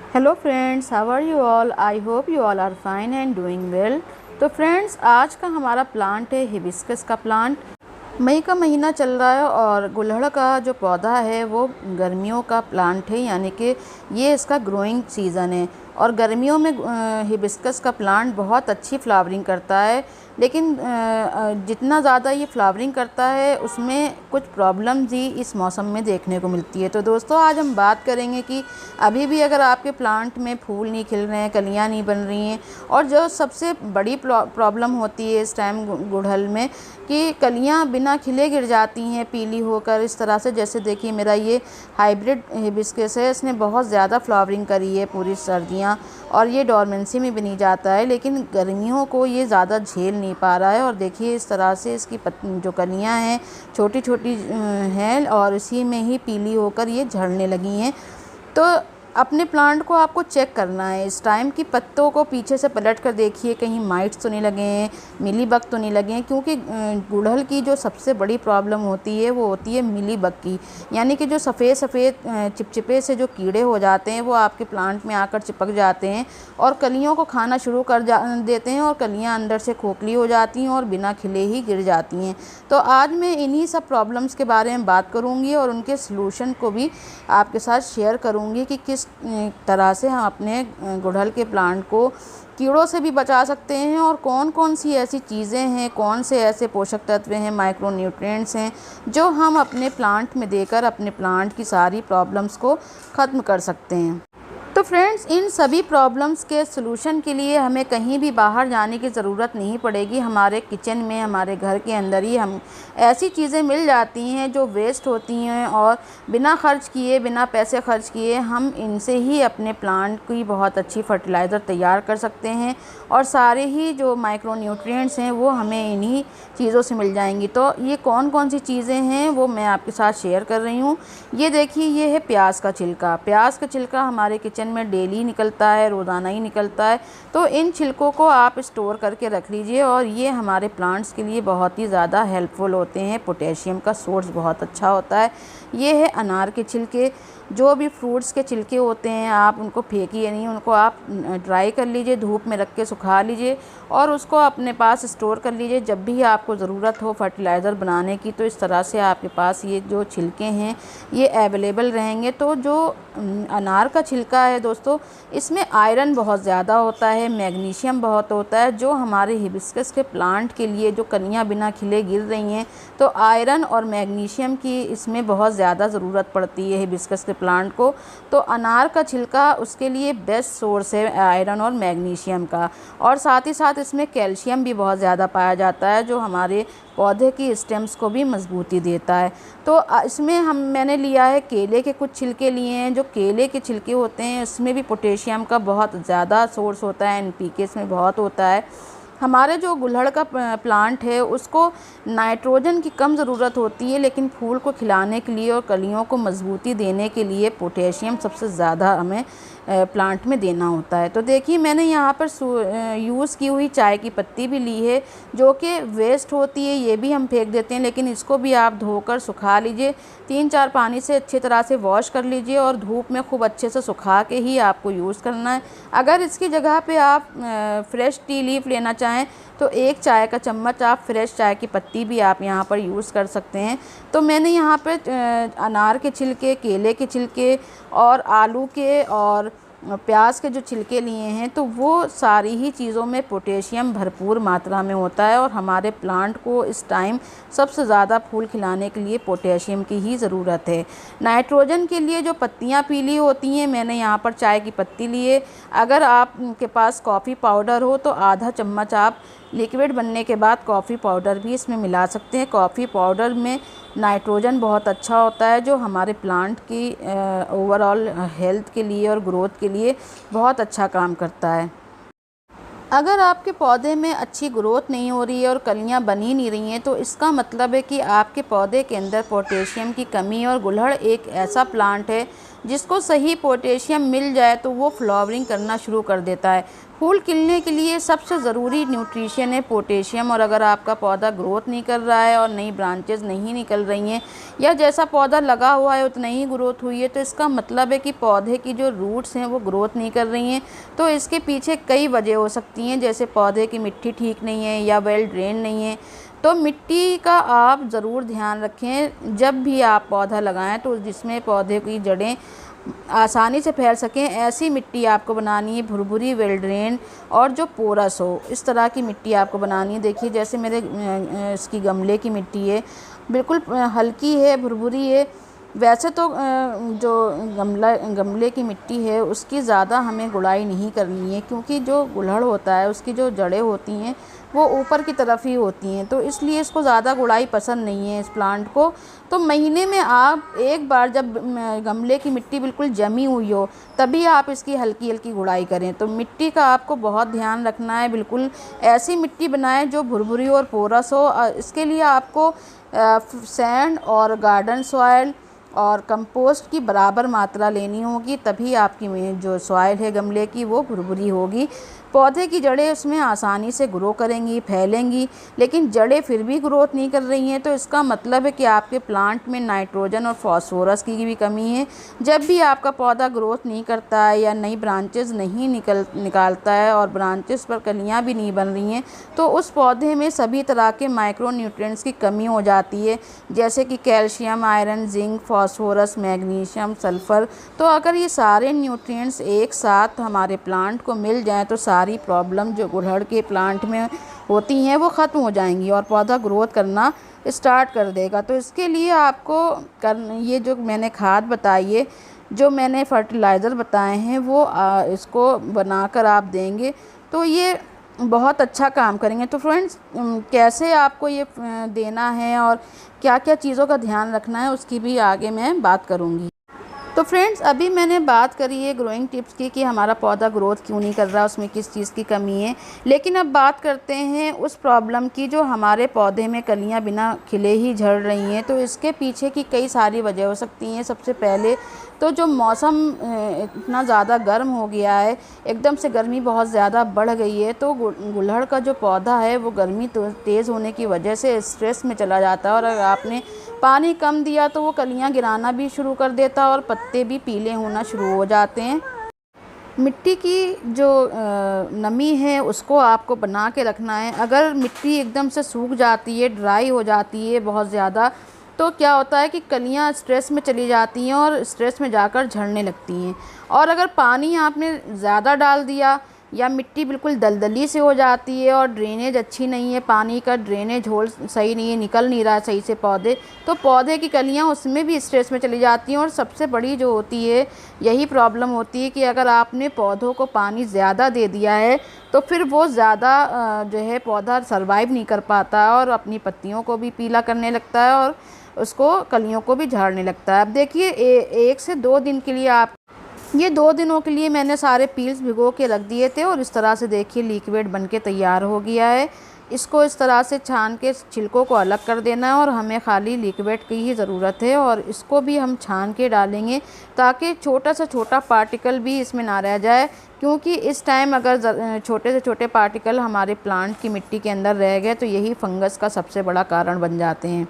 Hello friends, how are you all? I hope you all are fine and doing well. तो friends, आज का हमारा plant है hibiscus का प्लांट। मई का महीना चल रहा है और गुलहड़ का जो पौधा है वो गर्मियों का प्लांट है, यानी कि ये इसका ग्रोइंग सीज़न है। और गर्मियों में हिबिस्कस का प्लांट बहुत अच्छी फ्लावरिंग करता है, लेकिन जितना ज़्यादा ये फ्लावरिंग करता है उसमें कुछ प्रॉब्लम्स ही इस मौसम में देखने को मिलती है। तो दोस्तों, आज हम बात करेंगे कि अभी भी अगर आपके प्लांट में फूल नहीं खिल रहे हैं, कलियां नहीं बन रही हैं, और जो सबसे बड़ी प्रॉब्लम होती है इस टाइम गुड़हल में कि कलियां बिना खिले गिर जाती हैं पीली होकर इस तरह से। जैसे देखिए, मेरा ये हाइब्रिड हिबिस्कस है, इसने बहुत ज़्यादा फ्लावरिंग करी है पूरी सर्दियाँ, और ये डोरमेंसी में भी नहीं जाता है, लेकिन गर्मियों को ये ज़्यादा झेल नहीं पा रहा है। और देखिए इस तरह से इसकी जो कलियां हैं छोटी छोटी हैं और इसी में ही पीली होकर ये झड़ने लगी हैं। तो अपने प्लांट को आपको चेक करना है इस टाइम की पत्तों को पीछे से पलट कर देखिए, कहीं माइट्स तो नहीं लगे हैं, मिलीबग तो नहीं लगे हैं, क्योंकि गुड़हल की जो सबसे बड़ी प्रॉब्लम होती है वो होती है मिलीबग की, यानी कि जो सफ़ेद सफ़ेद चिपचिपे से जो कीड़े हो जाते हैं वो आपके प्लांट में आकर चिपक जाते हैं और कलियों को खाना शुरू कर देते हैं और कलियाँ अंदर से खोखली हो जाती हैं और बिना खिले ही गिर जाती हैं। तो आज मैं इन्हीं सब प्रॉब्लम्स के बारे में बात करूँगी और उनके सलूशन को भी आपके साथ शेयर करूँगी कि किस तरह से हम अपने गुड़हल के प्लांट को कीड़ों से भी बचा सकते हैं और कौन कौन सी ऐसी चीज़ें हैं, कौन से ऐसे पोषक तत्व हैं, माइक्रो न्यूट्रिएंट्स हैं जो हम अपने प्लांट में देकर अपने प्लांट की सारी प्रॉब्लम्स को ख़त्म कर सकते हैं। तो फ्रेंड्स, इन सभी प्रॉब्लम्स के सलूशन के लिए हमें कहीं भी बाहर जाने की ज़रूरत नहीं पड़ेगी। हमारे किचन में, हमारे घर के अंदर ही हम ऐसी चीज़ें मिल जाती हैं जो वेस्ट होती हैं और बिना खर्च किए, बिना पैसे खर्च किए हम इनसे ही अपने प्लांट की बहुत अच्छी फर्टिलाइज़र तैयार कर सकते हैं और सारे ही जो माइक्रो न्यूट्रिएंट्स हैं वो हमें इन्हीं चीज़ों से मिल जाएंगी। तो ये कौन कौन सी चीज़ें हैं वो मैं आपके साथ शेयर कर रही हूँ। ये देखिए, ये है प्याज का छिलका। प्याज का छिलका हमारे किचन में डेली निकलता है, रोज़ाना ही निकलता है। तो इन छिलकों को आप स्टोर करके रख लीजिए और ये हमारे प्लांट्स के लिए बहुत ही ज़्यादा हेल्पफुल होते हैं। पोटेशियम का सोर्स बहुत अच्छा होता है। ये है अनार के छिलके। जो भी फ्रूट्स के छिलके होते हैं आप उनको फेंकिए नहीं, उनको आप ड्राई कर लीजिए, धूप में रख के सुखा लीजिए और उसको अपने पास स्टोर कर लीजिए। जब भी आपको ज़रूरत हो फर्टिलाइज़र बनाने की तो इस तरह से आपके पास ये जो छिलके हैं ये अवेलेबल रहेंगे। तो जो अनार का छिलका है दोस्तों, इसमें आयरन बहुत ज़्यादा होता है, मैग्नीशियम बहुत होता है, जो हमारे हिबिस्कस के प्लांट के लिए जो कलियाँ बिना खिले गिर रही हैं तो आयरन और मैग्नीशियम की इसमें बहुत ज़्यादा ज़रूरत पड़ती है हिबिस्कस के प्लांट को। तो अनार का छिलका उसके लिए बेस्ट सोर्स है आयरन और मैग्नीशियम का। और साथ ही साथ इसमें कैल्शियम भी बहुत ज़्यादा पाया जाता है जो हमारे पौधे की स्टेम्स को भी मजबूती देता है। तो इसमें मैंने लिया है केले के कुछ छिलके लिए हैं। जो केले के छिलके होते हैं इसमें भी पोटेशियम का बहुत ज़्यादा सोर्स होता है, एनपीके इसमें बहुत होता है। हमारे जो गुड़हल का प्लांट है उसको नाइट्रोजन की कम ज़रूरत होती है, लेकिन फूल को खिलाने के लिए और कलियों को मजबूती देने के लिए पोटेशियम सबसे ज़्यादा हमें प्लांट में देना होता है। तो देखिए, मैंने यहाँ पर यूज़ की हुई चाय की पत्ती भी ली है जो कि वेस्ट होती है, ये भी हम फेंक देते हैं, लेकिन इसको भी आप धोकर सुखा लीजिए, 3-4 पानी से अच्छी तरह से वॉश कर लीजिए और धूप में खूब अच्छे से सुखा के ही आपको यूज़ करना है। अगर इसकी जगह पे आप फ्रेश टी लीफ लेना चाहें तो 1 चाय का चम्मच आप फ्रेश चाय की पत्ती भी आप यहाँ पर यूज़ कर सकते हैं। तो मैंने यहाँ पे अनार के छिलके, केले के छिलके और आलू के और प्याज के जो छिलके लिए हैं, तो वो सारी ही चीज़ों में पोटेशियम भरपूर मात्रा में होता है और हमारे प्लांट को इस टाइम सबसे ज़्यादा फूल खिलाने के लिए पोटेशियम की ही ज़रूरत है। नाइट्रोजन के लिए जो पत्तियां पीली होती हैं, मैंने यहाँ पर चाय की पत्ती लिए। अगर आपके पास कॉफ़ी पाउडर हो तो आधा चम्मच आप लिक्विड बनने के बाद कॉफ़ी पाउडर भी इसमें मिला सकते हैं। कॉफ़ी पाउडर में नाइट्रोजन बहुत अच्छा होता है जो हमारे प्लांट की ओवरऑल हेल्थ के लिए और ग्रोथ के लिए बहुत अच्छा काम करता है। अगर आपके पौधे में अच्छी ग्रोथ नहीं हो रही है और कलियां बन ही नहीं रही हैं तो इसका मतलब है कि आपके पौधे के अंदर पोटेशियम की कमी है। और गुड़हल एक ऐसा प्लांट है जिसको सही पोटेशियम मिल जाए तो वो फ्लावरिंग करना शुरू कर देता है। फूल खिलने के लिए सबसे ज़रूरी न्यूट्रिशन है पोटेशियम। और अगर आपका पौधा ग्रोथ नहीं कर रहा है और नई ब्रांचेस नहीं निकल रही हैं या जैसा पौधा लगा हुआ है उतना ही ग्रोथ हुई है, तो इसका मतलब है कि पौधे की जो रूट्स हैं वो ग्रोथ नहीं कर रही हैं। तो इसके पीछे कई वजह हो सकती हैं, जैसे पौधे की मिट्टी ठीक नहीं है या वेल ड्रेन नहीं है। तो मिट्टी का आप ज़रूर ध्यान रखें जब भी आप पौधा लगाएं, तो जिसमें पौधे की जड़ें आसानी से फैल सकें ऐसी मिट्टी आपको बनानी है, भुरभुरी, वेल ड्रेन और जो पोरस हो, इस तरह की मिट्टी आपको बनानी है। देखिए जैसे मेरे इसकी गमले की मिट्टी है, बिल्कुल हल्की है, भुरभुरी है। वैसे तो जो गमले की मिट्टी है उसकी ज़्यादा हमें गुड़ाई नहीं करनी है, क्योंकि जो गुड़हल होता है उसकी जो जड़ें होती हैं वो ऊपर की तरफ ही होती हैं, तो इसलिए इसको ज़्यादा गुड़ाई पसंद नहीं है इस प्लांट को। तो महीने में आप एक बार, जब गमले की मिट्टी बिल्कुल जमी हुई हो, तभी आप इसकी हल्की हल्की गुड़ाई करें। तो मिट्टी का आपको बहुत ध्यान रखना है, बिल्कुल ऐसी मिट्टी बनाएं जो भुरभुरी और पोरस हो। इसके लिए आपको सैंड और गार्डन सॉइल और कंपोस्ट की बराबर मात्रा लेनी होगी, तभी आपकी जो सॉइल है गमले की वो भुरभुरी होगी। पौधे की जड़ें उसमें आसानी से ग्रो करेंगी, फैलेंगी, लेकिन जड़ें फिर भी ग्रोथ नहीं कर रही हैं, तो इसका मतलब है कि आपके प्लांट में नाइट्रोजन और फास्फोरस की भी कमी है। जब भी आपका पौधा ग्रोथ नहीं करता है या नई ब्रांचेस नहीं निकालता है और ब्रांचेस पर कलियां भी नहीं बन रही हैं, तो उस पौधे में सभी तरह के माइक्रो न्यूट्रिएंट्स की कमी हो जाती है, जैसे कि calcium, iron, zinc, phosphorus, magnesium, sulphur. तो अगर ये सारे न्यूट्रिएंट्स एक साथ हमारे प्लांट को मिल जाएँ तो सारी प्रॉब्लम जो गुड़हल के प्लांट में होती हैं वो ख़त्म हो जाएंगी और पौधा ग्रोथ करना स्टार्ट कर देगा। तो इसके लिए आपको ये जो मैंने खाद बताई है, जो मैंने फर्टिलाइज़र बताए हैं, वो इसको बनाकर आप देंगे तो ये बहुत अच्छा काम करेंगे। तो फ्रेंड्स, कैसे आपको ये देना है और क्या क्या चीज़ों का ध्यान रखना है उसकी भी आगे मैं बात करूँगी। तो फ्रेंड्स, अभी मैंने बात करी है ग्रोइंग टिप्स की कि हमारा पौधा ग्रोथ क्यों नहीं कर रहा, उसमें किस चीज़ की कमी है। लेकिन अब बात करते हैं उस प्रॉब्लम की जो हमारे पौधे में कलियां बिना खिले ही झड़ रही हैं। तो इसके पीछे की कई सारी वजह हो सकती हैं। सबसे पहले तो जो मौसम इतना ज़्यादा गर्म हो गया है, एकदम से गर्मी बहुत ज़्यादा बढ़ गई है, तो गुड़हल का जो पौधा है वो गर्मी तेज़ होने की वजह से स्ट्रेस में चला जाता है। और अगर आपने पानी कम दिया तो वो कलियां गिराना भी शुरू कर देता है और पत्ते भी पीले होना शुरू हो जाते हैं। मिट्टी की जो नमी है उसको आपको बना के रखना है। अगर मिट्टी एकदम से सूख जाती है, ड्राई हो जाती है बहुत ज़्यादा, तो क्या होता है कि कलियां स्ट्रेस में चली जाती हैं और स्ट्रेस में जाकर झड़ने लगती हैं। और अगर पानी आपने ज़्यादा डाल दिया या मिट्टी बिल्कुल दलदली से हो जाती है और ड्रेनेज अच्छी नहीं है, पानी का ड्रेनेज होल सही नहीं है, निकल नहीं रहा सही से पौधे, तो पौधे की कलियां उसमें भी स्ट्रेस में चली जाती हैं। और सबसे बड़ी जो होती है, यही प्रॉब्लम होती है कि अगर आपने पौधों को पानी ज़्यादा दे दिया है तो फिर वो ज़्यादा जो है पौधा सर्वाइव नहीं कर पाता और अपनी पत्तियों को भी पीला करने लगता है और उसको कलियों को भी झाड़ने लगता है। अब देखिए, 1 से 2 दिन के लिए आप, ये 2 दिनों के लिए मैंने सारे पील्स भिगो के रख दिए थे और इस तरह से देखिए लिक्विड बनके तैयार हो गया है। इसको इस तरह से छान के छिलकों को अलग कर देना है और हमें खाली लिक्विड की ही ज़रूरत है। और इसको भी हम छान के डालेंगे ताकि छोटा से छोटा पार्टिकल भी इसमें ना रह जाए, क्योंकि इस टाइम अगर छोटे से छोटे पार्टिकल हमारे प्लांट की मिट्टी के अंदर रह गए तो यही फंगस का सबसे बड़ा कारण बन जाते हैं।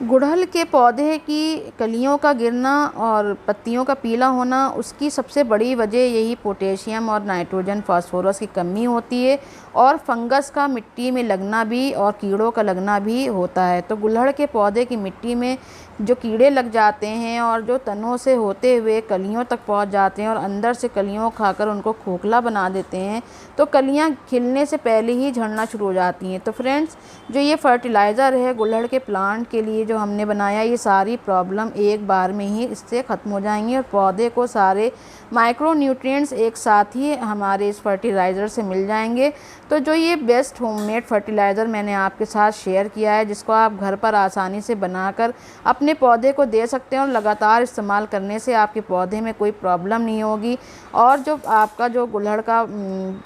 गुड़हल के पौधे की कलियों का गिरना और पत्तियों का पीला होना, उसकी सबसे बड़ी वजह यही पोटेशियम और नाइट्रोजन, फास्फोरस की कमी होती है। और फंगस का मिट्टी में लगना भी और कीड़ों का लगना भी होता है। तो गुड़हल के पौधे की मिट्टी में जो कीड़े लग जाते हैं और जो तनों से होते हुए कलियों तक पहुंच जाते हैं और अंदर से कलियों खाकर उनको खोखला बना देते हैं, तो कलियां खिलने से पहले ही झड़ना शुरू हो जाती हैं। तो फ्रेंड्स, जो ये फर्टिलाइज़र है गुड़हल के प्लांट के लिए जो हमने बनाया, ये सारी प्रॉब्लम एक बार में ही इससे ख़त्म हो जाएंगी और पौधे को सारे माइक्रो न्यूट्रिएंट्स एक साथ ही हमारे इस फर्टिलाइज़र से मिल जाएंगे। तो जो ये बेस्ट होममेड फर्टिलाइज़र मैंने आपके साथ शेयर किया है, जिसको आप घर पर आसानी से बनाकर अपने पौधे को दे सकते हैं और लगातार इस्तेमाल करने से आपके पौधे में कोई प्रॉब्लम नहीं होगी और जो आपका जो गुड़हल का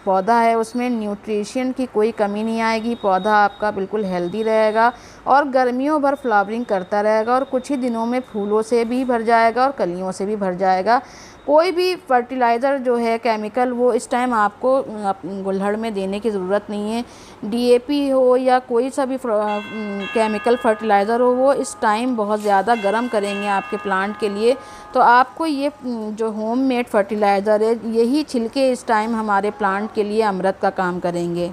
पौधा है उसमें न्यूट्रिशन की कोई कमी नहीं आएगी। पौधा आपका बिल्कुल हेल्दी रहेगा और गर्मियों भर फ्लावरिंग करता रहेगा और कुछ ही दिनों में फूलों से भी भर जाएगा और कलियों से भी भर जाएगा। कोई भी फर्टिलाइज़र जो है केमिकल वो इस टाइम आपको गुलहड़ में देने की ज़रूरत नहीं है। डीएपी हो या कोई सा भी केमिकल फर्टिलाइज़र हो, वो इस टाइम बहुत ज़्यादा गर्म करेंगे आपके प्लांट के लिए। तो आपको ये जो होममेड फर्टिलाइज़र है, यही छिलके इस टाइम हमारे प्लांट के लिए अमृत का काम करेंगे।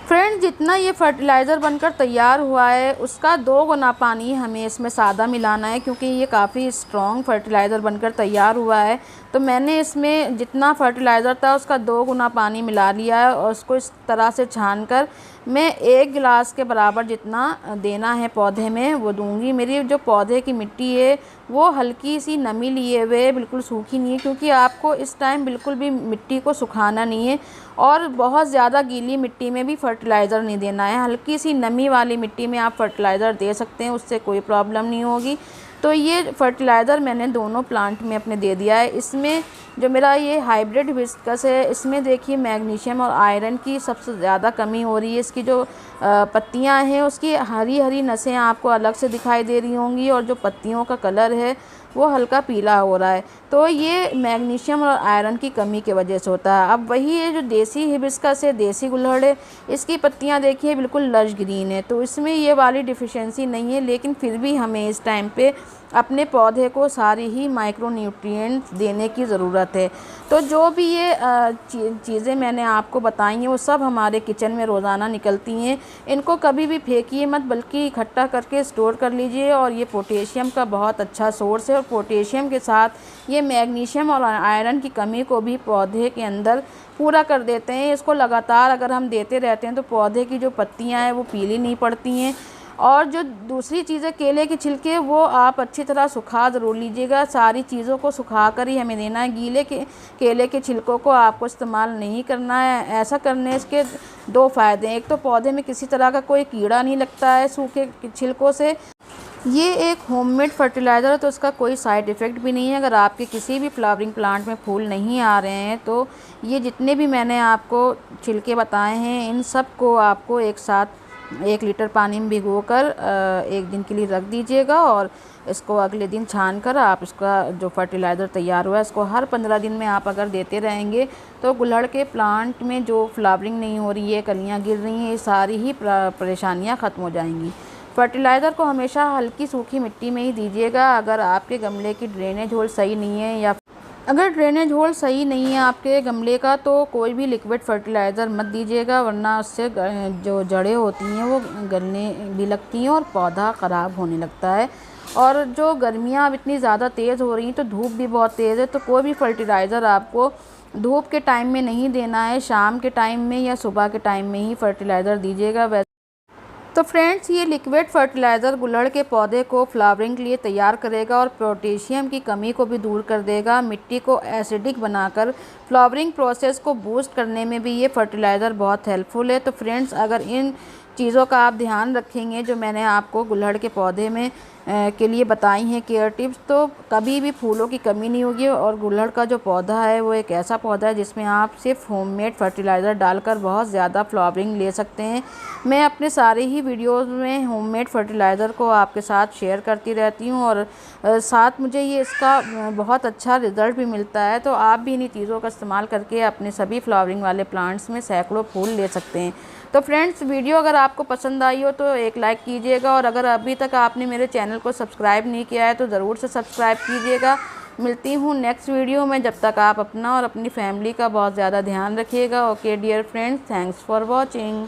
फ्रेंड्स, जितना ये फर्टिलाइज़र बनकर तैयार हुआ है उसका 2 गुना पानी हमें इसमें सादा मिलाना है, क्योंकि ये काफ़ी स्ट्रॉन्ग फर्टिलाइज़र बनकर तैयार हुआ है। तो मैंने इसमें जितना फर्टिलाइज़र था उसका 2 गुना पानी मिला लिया है और उसको इस तरह से छानकर मैं 1 गिलास के बराबर जितना देना है पौधे में वो दूंगी। मेरी जो पौधे की मिट्टी है वो हल्की सी नमी लिए हुए, बिल्कुल सूखी नहीं है, क्योंकि आपको इस टाइम बिल्कुल भी मिट्टी को सुखाना नहीं है और बहुत ज़्यादा गीली मिट्टी में भी फर्टिलाइज़र नहीं देना है। हल्की सी नमी वाली मिट्टी में आप फर्टिलाइज़र दे सकते हैं, उससे कोई प्रॉब्लम नहीं होगी। तो ये फर्टिलाइज़र मैंने दोनों प्लांट में अपने दे दिया है। इसमें जो मेरा ये हाइब्रिड हिबिस्कस है, इसमें देखिए मैग्नीशियम और आयरन की सबसे ज़्यादा कमी हो रही है। इसकी जो पत्तियां हैं उसकी हरी हरी नसें आपको अलग से दिखाई दे रही होंगी और जो पत्तियों का कलर है वो हल्का पीला हो रहा है। तो ये मैग्नीशियम और आयरन की कमी की वजह से होता है। अब वही है जो देसी हिबिस्कस है, देसी गुलहड़ है, इसकी पत्तियां देखिए बिल्कुल लश ग्रीन है, तो इसमें ये वाली डिफिशियंसी नहीं है। लेकिन फिर भी हमें इस टाइम पे अपने पौधे को सारी ही माइक्रो न्यूट्रिएंट्स देने की ज़रूरत है। तो जो भी ये चीज़ें मैंने आपको बताई हैं वो सब हमारे किचन में रोज़ाना निकलती हैं। इनको कभी भी फेंकिए मत, बल्कि इकट्ठा करके स्टोर कर लीजिए। और ये पोटेशियम का बहुत अच्छा सोर्स है और पोटेशियम के साथ ये मैग्नीशियम और आयरन की कमी को भी पौधे के अंदर पूरा कर देते हैं। इसको लगातार अगर हम देते रहते हैं तो पौधे की जो पत्तियां हैं वो पीली नहीं पड़ती हैं। और जो दूसरी चीज़ें केले के छिलके वो आप अच्छी तरह सुखा ज़रूर लीजिएगा। सारी चीज़ों को सुखा कर ही हमें देना है। गीले के केले के छिलकों को आपको इस्तेमाल नहीं करना है। ऐसा करने इसके 2 फ़ायदे हैं। एक तो पौधे में किसी तरह का कोई कीड़ा नहीं लगता है सूखे छिलकों से। ये एक होममेड फर्टिलाइज़र है तो इसका कोई साइड इफ़ेक्ट भी नहीं है। अगर आपके किसी भी फ्लावरिंग प्लांट में फूल नहीं आ रहे हैं तो ये जितने भी मैंने आपको छिलके बताए हैं इन सब को आपको एक साथ 1 लीटर पानी में भिगोकर 1 दिन के लिए रख दीजिएगा और इसको अगले दिन छानकर आप इसका जो फर्टिलाइज़र तैयार हुआ है इसको हर 15 दिन में आप अगर देते रहेंगे तो गुलहड़ के प्लांट में जो फ्लावरिंग नहीं हो रही है, कलियां गिर रही हैं, ये सारी ही परेशानियां ख़त्म हो जाएंगी। फर्टिलाइज़र को हमेशा हल्की सूखी मिट्टी में ही दीजिएगा। अगर आपके गमले की ड्रेनेज होल सही नहीं है या अगर ड्रेनेज होल सही नहीं है आपके गमले का तो कोई भी लिक्विड फर्टिलाइज़र मत दीजिएगा, वरना उससे जो जड़ें होती हैं वो गलने भी लगती हैं और पौधा ख़राब होने लगता है। और जो गर्मियाँ अब इतनी ज़्यादा तेज़ हो रही हैं तो धूप भी बहुत तेज़ है, तो कोई भी फर्टिलाइज़र आपको धूप के टाइम में नहीं देना है। शाम के टाइम में या सुबह के टाइम में ही फर्टिलाइज़र दीजिएगा। तो फ्रेंड्स, ये लिक्विड फर्टिलाइज़र गुलहड़ के पौधे को फ्लावरिंग के लिए तैयार करेगा और पोटेशियम की कमी को भी दूर कर देगा। मिट्टी को एसिडिक बनाकर फ्लावरिंग प्रोसेस को बूस्ट करने में भी ये फर्टिलाइज़र बहुत हेल्पफुल है। तो फ्रेंड्स, अगर इन चीज़ों का आप ध्यान रखेंगे जो मैंने आपको गुलहड़ के पौधे में के लिए बताई हैं केयर टिप्स, तो कभी भी फूलों की कमी नहीं होगी। और गुलहड़ का जो पौधा है वो एक ऐसा पौधा है जिसमें आप सिर्फ होममेड फर्टिलाइज़र डालकर बहुत ज़्यादा फ्लावरिंग ले सकते हैं। मैं अपने सारे ही वीडियोस में होममेड फर्टिलाइज़र को आपके साथ शेयर करती रहती हूँ और साथ मुझे ये इसका बहुत अच्छा रिज़ल्ट भी मिलता है। तो आप भी इन्हीं चीज़ों का इस्तेमाल करके अपने सभी फ्लावरिंग वाले प्लांट्स में सैकड़ों फूल ले सकते हैं। तो फ्रेंड्स, वीडियो अगर आपको पसंद आई हो तो एक लाइक कीजिएगा और अगर अभी तक आपने मेरे चैनल को सब्सक्राइब नहीं किया है तो ज़रूर से सब्सक्राइब कीजिएगा। मिलती हूँ नेक्स्ट वीडियो में, जब तक आप अपना और अपनी फैमिली का बहुत ज़्यादा ध्यान रखिएगा। Okay dear friends, thanks for watching.